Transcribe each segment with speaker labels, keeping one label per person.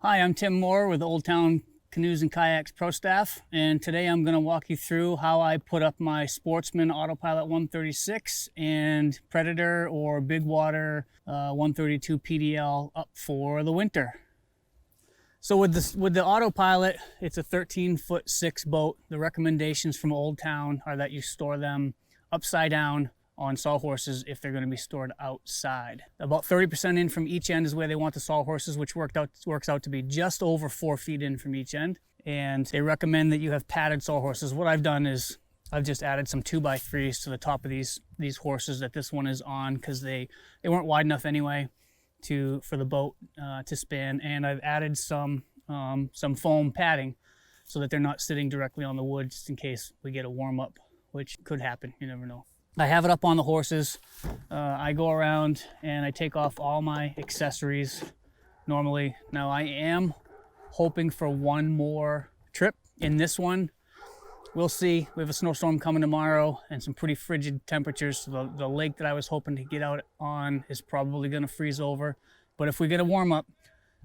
Speaker 1: Hi, I'm Tim Moore with Old Town Canoes and Kayaks Pro Staff, and today I'm going to walk you through how I put up my Sportsman Autopilot 136 and Predator or Bigwater 132 PDL up for the winter. So with the Autopilot, it's a 13'6" boat. The recommendations from Old Town are that you store them upside down on sawhorses if they're going to be stored outside. About 30% in from each end is where they want the sawhorses, which works out to be just over 4 feet in from each end. And they recommend that you have padded sawhorses. What I've done is I've just added some 2x3s to the top of these horses that this one is on, because they weren't wide enough anyway for the boat to span. And I've added some foam padding so that they're not sitting directly on the wood, just in case we get a warm up, which could happen. You never know. I have it up on the horses. I go around and I take off all my accessories normally. Now I am hoping for one more trip in this one. We'll see. We have a snowstorm coming tomorrow and some pretty frigid temperatures. So the lake that I was hoping to get out on is probably going to freeze over. But if we get a warm up,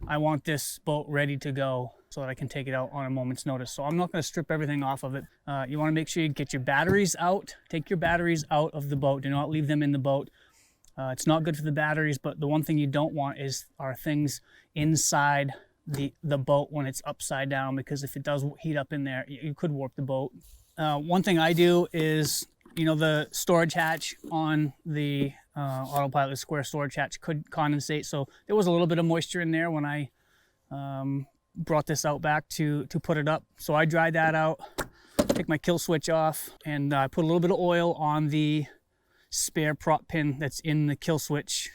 Speaker 1: I want this boat ready to go so that I can take it out on a moment's notice. So I'm not going to strip everything off of it. You want to make sure you get your batteries out. Take your batteries out of the boat. Do not leave them in the boat. It's not good for the batteries, but the one thing you don't want are things inside the boat when it's upside down, because if it does heat up in there, you could warp the boat. One thing I do is, the storage hatch on the Autopilot, the square storage hatch, could condensate. So there was a little bit of moisture in there when I brought this out back to put it up. So I dried that out, take my kill switch off, and I put a little bit of oil on the spare prop pin that's in the kill switch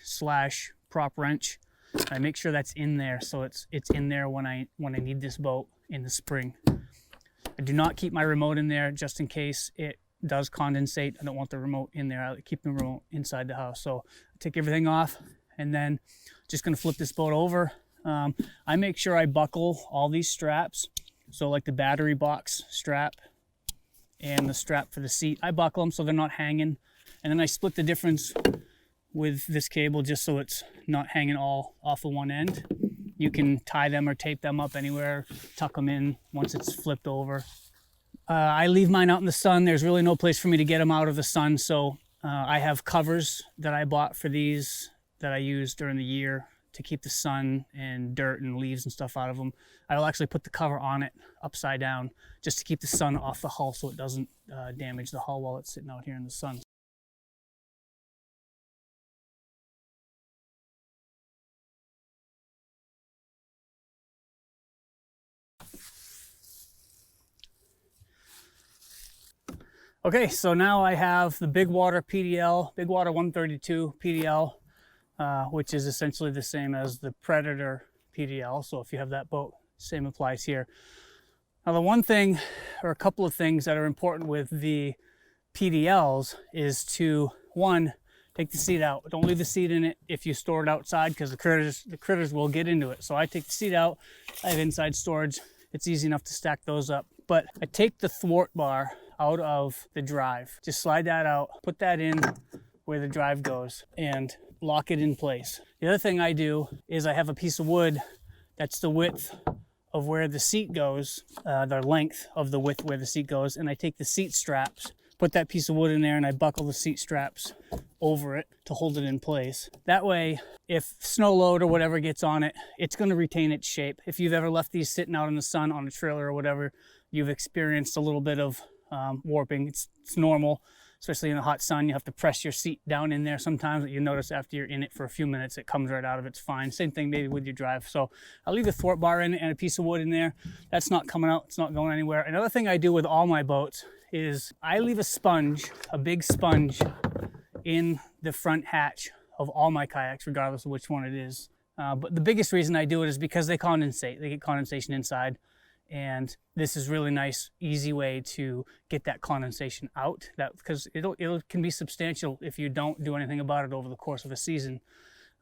Speaker 1: / prop wrench. I make sure that's in there, so it's in there when I need this boat in the spring. I do not keep my remote in there just in case it does condensate. I don't want the remote in there. I keep the remote inside the house. So I take everything off, and then just going to flip this boat over. I make sure I buckle all these straps. So like the battery box strap and the strap for the seat, I buckle them so they're not hanging. And then I split the difference with this cable just so it's not hanging all off of one end. You can tie them or tape them up anywhere, tuck them in once it's flipped over. I leave mine out in the sun. There's really no place for me to get them out of the sun. So I have covers that I bought for these that I use during the year to keep the sun and dirt and leaves and stuff out of them. I'll actually put the cover on it upside down just to keep the sun off the hull so it doesn't damage the hull while it's sitting out here in the sun. Okay, so now I have the Bigwater PDL, Bigwater 132 PDL, which is essentially the same as the Predator PDL. So if you have that boat, same applies here. Now the one thing, or a couple of things that are important with the PDLs is to, one, take the seat out. Don't leave the seat in it if you store it outside, because the critters will get into it. So I take the seat out. I have inside storage. It's easy enough to stack those up. But I take the thwart bar out of the drive. Just slide that out, put that in where the drive goes, and lock it in place. The other thing I do is I have a piece of wood that's the width of where the seat goes, the length of the width where the seat goes, and I take the seat straps, put that piece of wood in there, and I buckle the seat straps over it to hold it in place. That way, if snow load or whatever gets on it, it's going to retain its shape. If you've ever left these sitting out in the sun on a trailer or whatever, you've experienced a little bit of warping. It's normal, especially in the hot sun. You have to press your seat down in there sometimes, but you notice after you're in it for a few minutes, it comes right out of it. It's fine. Same thing maybe with your drive. So I'll leave the thwart bar in and a piece of wood in there. That's not coming out. It's not going anywhere. Another thing I do with all my boats is I leave a sponge, a big sponge, in the front hatch of all my kayaks, regardless of which one it is. But the biggest reason I do it is because they condensate. They get condensation inside. And this is really nice, easy way to get that condensation out. Because it can be substantial if you don't do anything about it over the course of a season.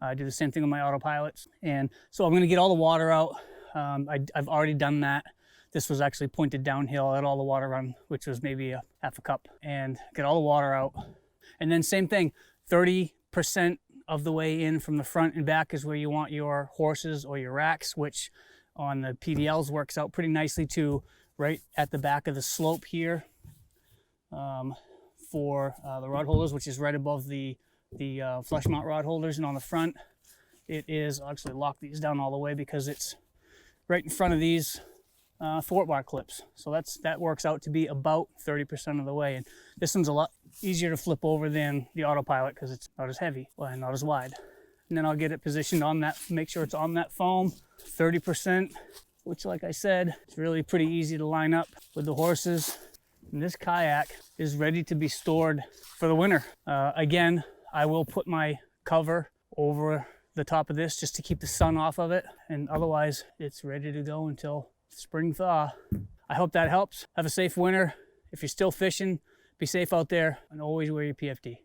Speaker 1: I do the same thing with my autopilots. And so I'm going to get all the water out. I've already done that. This was actually pointed downhill. I let all the water run, which was maybe a half a cup, and get all the water out. And then same thing, 30% of the way in from the front and back is where you want your horses or your racks, which on the PDLs works out pretty nicely too, right at the back of the slope here for the rod holders, which is right above the flush mount rod holders. And on the front, it is, I'll actually lock these down all the way because it's right in front of these thwart bar clips. So that works out to be about 30% of the way. And this one's a lot easier to flip over than the Autopilot because it's not as heavy and not as wide. And then I'll get it positioned on that, make sure it's on that foam, 30%, which like I said, it's really pretty easy to line up with the horses. And this kayak is ready to be stored for the winter. Again, I will put my cover over the top of this just to keep the sun off of it. And otherwise it's ready to go until spring thaw. I hope that helps. Have a safe winter. If you're still fishing, be safe out there and always wear your PFD.